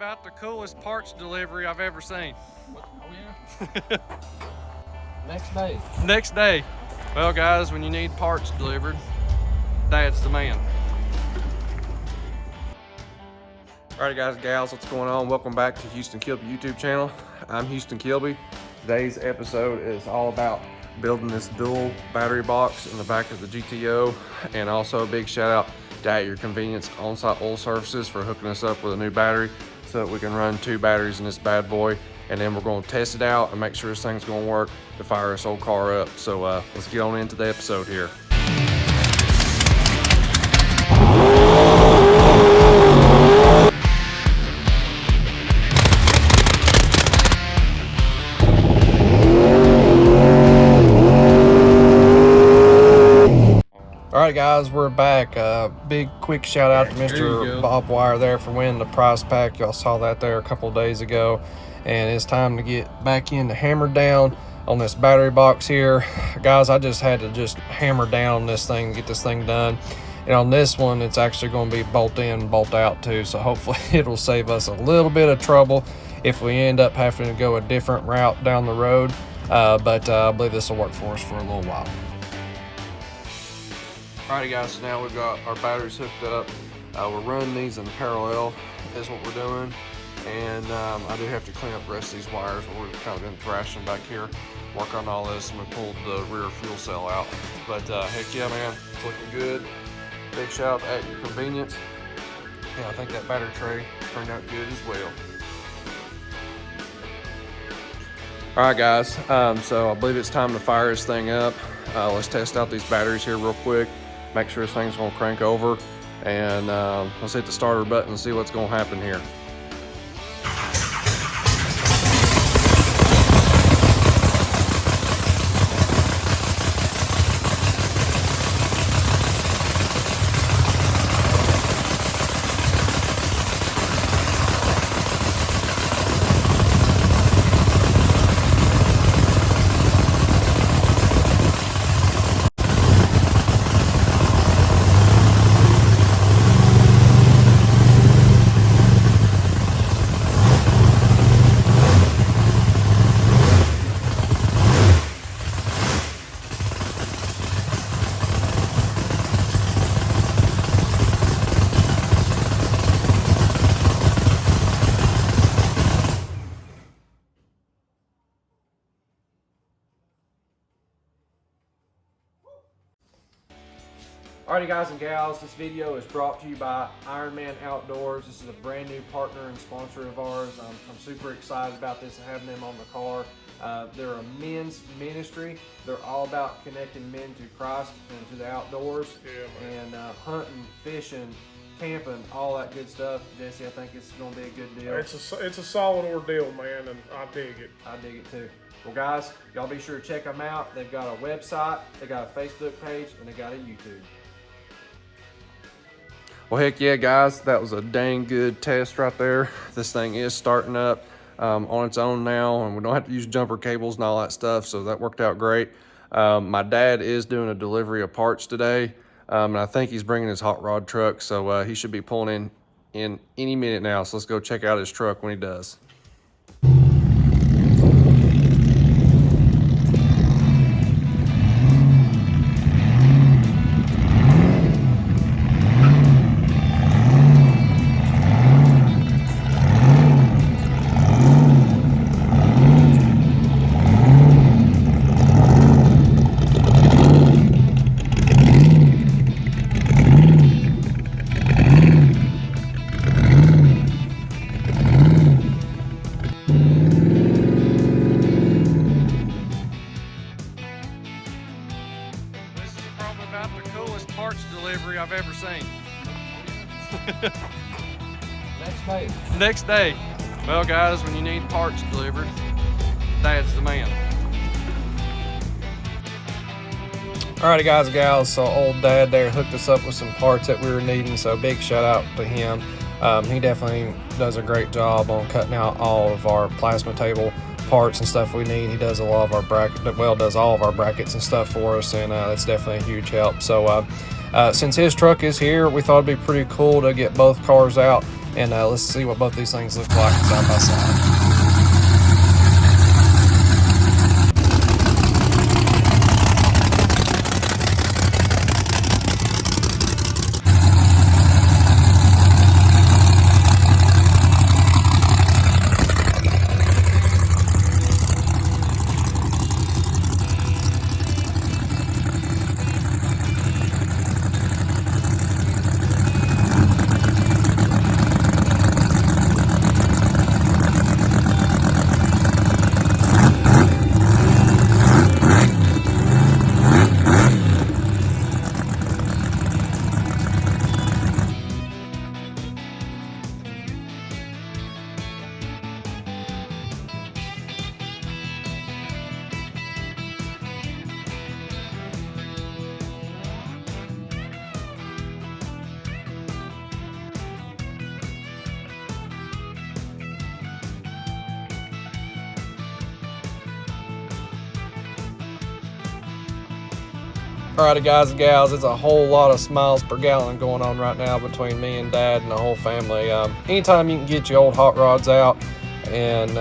about the coolest parts delivery I've ever seen. Oh yeah. Next day. Well guys, when you need parts delivered, Dad's the man. Alright guys and gals, what's going on? Welcome back to Houston Kilby YouTube channel. I'm Houston Kilby. Today's episode is all about building this dual battery box in the back of the GTO, and also a big shout out to At Your Convenience On-Site Oil Services for hooking us up with a new battery so that we can run 2 batteries in this bad boy, and then we're going to test it out and make sure this thing's going to work to fire this old car up. So let's get on into the episode here. All right guys, we're back. Big quick shout out to Mr. Bob Wire there for winning the prize pack. Y'all saw that there a couple days ago, and it's time to get back into hammer down on this battery box here. Guys, I just had to hammer down on this thing, get this thing done. And on this one, it's actually going to be bolt in, bolt out too, so hopefully it'll save us a little bit of trouble if we end up having to go a different route down the road. But I believe this will work for us for a little while. Alrighty guys, so now we've got our batteries hooked up. We're running these in parallel is what we're doing. And I do have to clean up the rest of these wires. We're kind of been thrashing back here, work on all this, and we pulled the rear fuel cell out. But heck yeah, man, it's looking good. Big shout out to At Your Convenience. Yeah, I think that battery tray turned out good as well. Alright guys, so I believe it's time to fire this thing up. Let's test out these batteries here real quick. Make sure this thing's gonna crank over, and let's hit the starter button and see what's gonna happen here. Alrighty guys and gals, this video is brought to you by Ironman Outdoors. This is a brand new partner and sponsor of ours. I'm super excited about this and having them on the car. They're a men's ministry. They're all about connecting men to Christ and to the outdoors. Yeah, and hunting, fishing, camping, all that good stuff. Jesse, I think it's going to be a good deal. It's a solid ordeal, man, and I dig it. I dig it too. Well guys, y'all be sure to check them out. They've got a website, they got a Facebook page, and they got a YouTube. Well, heck yeah, guys, that was a dang good test right there. This thing is starting up on its own now, and we don't have to use jumper cables and all that stuff, so that worked out great. My dad is doing a delivery of parts today, and I think he's bringing his hot rod truck, so he should be pulling in any minute now, so let's go check out his truck when he does. The coolest parts delivery I've ever seen. Next day. Well guys, when you need parts delivered, Dad's the man. Alrighty guys and gals, so old Dad there hooked us up with some parts that we were needing, so big shout out to him. He definitely does a great job on cutting out all of our plasma table parts and stuff we need. He does a lot of our does all of our brackets and stuff for us, and that's definitely a huge help. So since his truck is here, we thought it'd be pretty cool to get both cars out and let's see what both these things look like side by side. Alrighty guys and gals, it's a whole lot of smiles per gallon going on right now between me and Dad and the whole family. Anytime you can get your old hot rods out and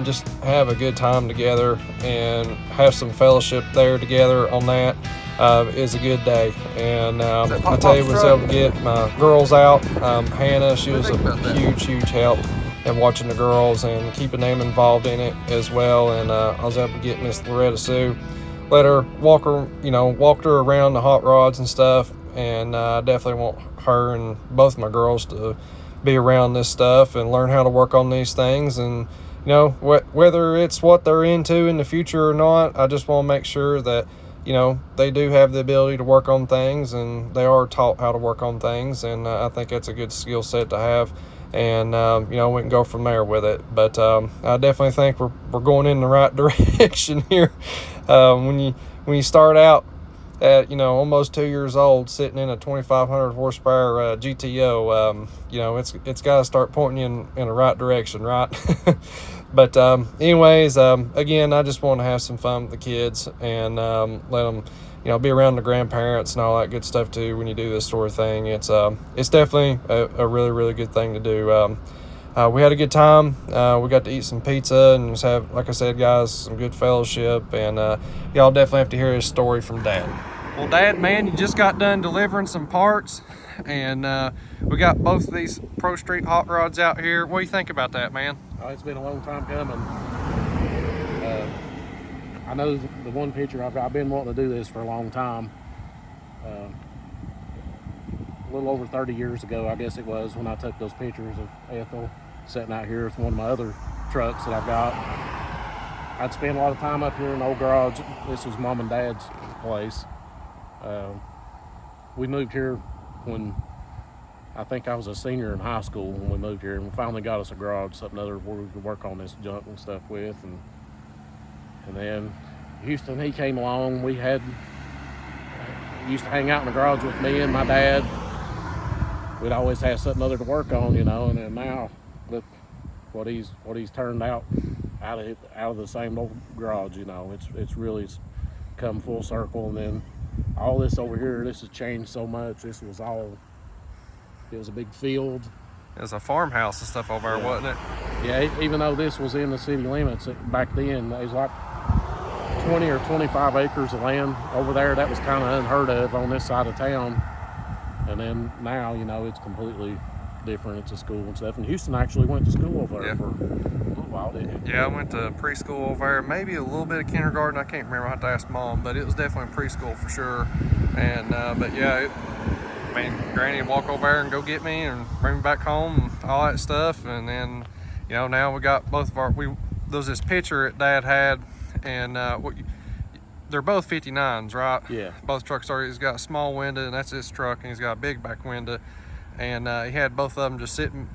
just have a good time together and have some fellowship there together on that is a good day. And I tell you, was able to get my girls out. Hannah, she was a huge help in watching the girls and keeping them involved in it as well. And I was able to get Miss Loretta Sue, let her walked her around the hot rods and stuff, and I definitely want her and both my girls to be around this stuff and learn how to work on these things. And whether it's what they're into in the future or not, I just want to make sure that they do have the ability to work on things and they are taught how to work on things, and I think that's a good skill set to have. And we can go from there with it. But I definitely think we're going in the right direction here. When you start out at almost 2 years old, sitting in a 2,500 horsepower GTO, it's got to start pointing you in the right direction, right? But anyways, again, I just want to have some fun with the kids and let them be around the grandparents and all that good stuff too. When you do this sort of thing, it's definitely a really good thing to do. We had a good time. We got to eat some pizza and just have, like I said, guys, some good fellowship. And y'all definitely have to hear his story from Dad. Well, Dad, man, you just got done delivering some parts, and we got both of these Pro Street hot rods out here. What do you think about that, man? Oh, it's been a long time coming. I know the one picture, I've been wanting to do this for a long time. A little over 30 years ago, I guess it was, when I took those pictures of Ethel sitting out here with one of my other trucks that I've got. I'd spend a lot of time up here in the old garage. This was Mom and Dad's place. We moved here when I think I was a senior in high school when we moved here, and we finally got us a garage, something other where we could work on this junk and stuff with. And then Houston, he came along. We used to hang out in the garage with me and my dad. We'd always have something other to work on, and then now look what he's turned out of the same old garage. It's really come full circle. And then all this over here, this has changed so much. It was a big field. It was a farmhouse and stuff over there, wasn't it? Yeah, even though this was in the city limits back then, it was like 20 or 25 acres of land over there. That was kind of unheard of on this side of town. And then now, it's completely different. It's a school and stuff. And Houston actually went to school over there for a little while, didn't he? Yeah, I went to preschool over there, maybe a little bit of kindergarten. I can't remember. I have to ask Mom, but it was definitely preschool for sure. And but yeah, Granny would walk over there and go get me and bring me back home and all that stuff. And then, now we got both of there was this picture that Dad had, and they're both 59s, right? Yeah. Both trucks are. He's got a small window, and that's his truck, and he's got a big back window. And he had both of them just sitting,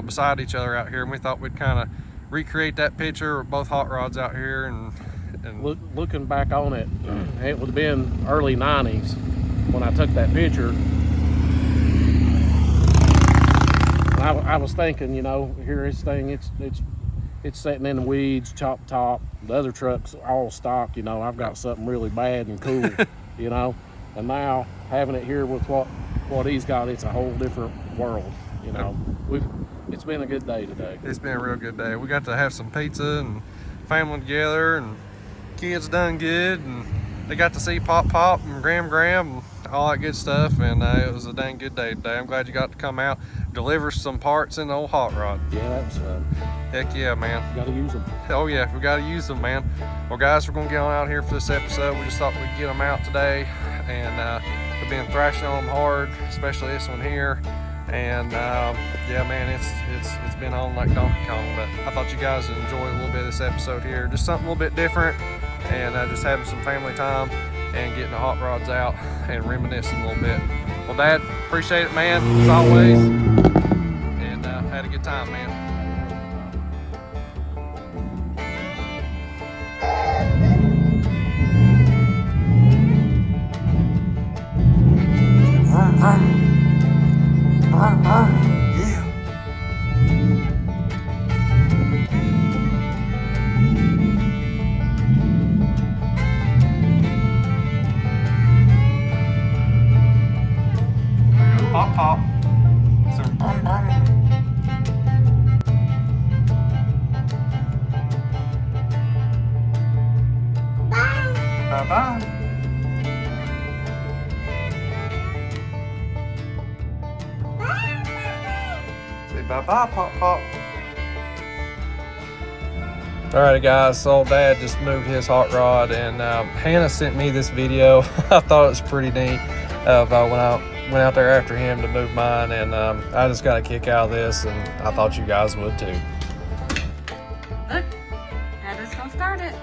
beside each other out here. And we thought we'd kind of recreate that picture with both hot rods out here. And looking back on it, it would have been early 90s when I took that picture. I was thinking, here this thing, it's sitting in the weeds, chop top. The other truck's all stock, I've got something really bad and cool, And now having it here with what he's got, it's a whole different world, it's been a good day today. It's been a real good day. We got to have some pizza and family together, and kids done good, and they got to see Pop and Gram and all that good stuff, and it was a dang good day today. I'm glad you got to come out, deliver some parts in the old hot rod. Yeah, that was fun. Heck yeah, man. Got to use them. Oh yeah, we got to use them, man. Well guys, we're gonna get on out here for this episode. We just thought we'd get them out today, and we've been thrashing on them hard, especially this one here. And yeah, man, it's been on like Donkey Kong, but I thought you guys would enjoy a little bit of this episode here. Just something a little bit different, and just having some family time and getting the hot rods out and reminiscing a little bit. Well, Dad, appreciate it, man, as always, and had a good time, man. Yeah. Pop. So bum. Bye. Say bye-bye, Pop. Alright guys, so Dad just moved his hot rod, and Hannah sent me this video. I thought it was pretty neat of when I went out there after him to move mine, and I just got a kick out of this, and I thought you guys would too. Look, now just gonna start it.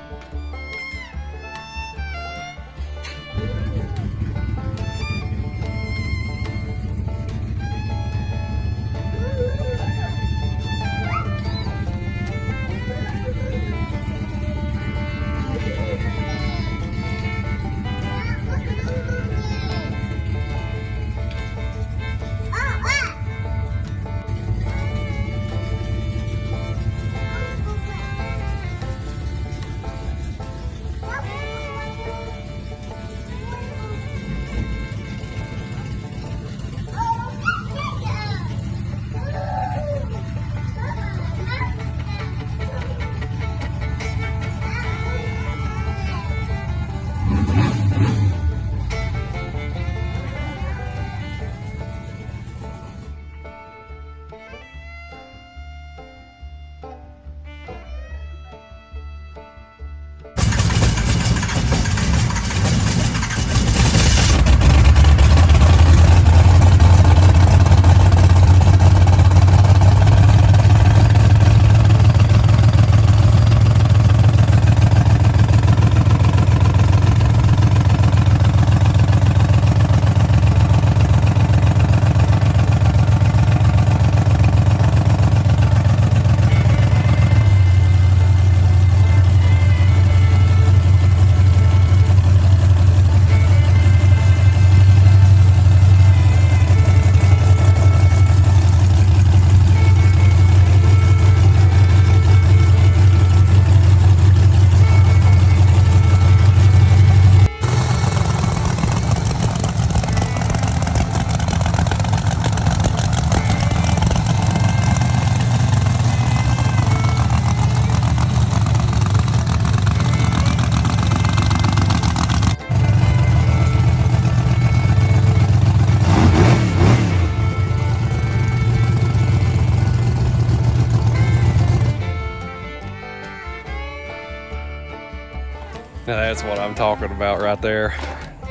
Now that's what I'm talking about right there.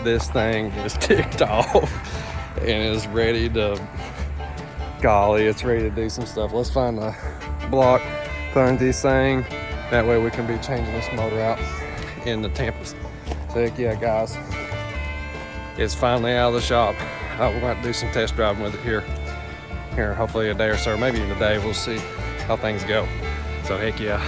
This thing is ticked off and is ready to, golly, it's ready to do some stuff. Let's find a block, find this thing. That way we can be changing this motor out in the Tempest. So heck yeah, guys, it's finally out of the shop. We're going to do some test driving with it here hopefully a day or so, maybe even a day. We'll see how things go. So heck yeah.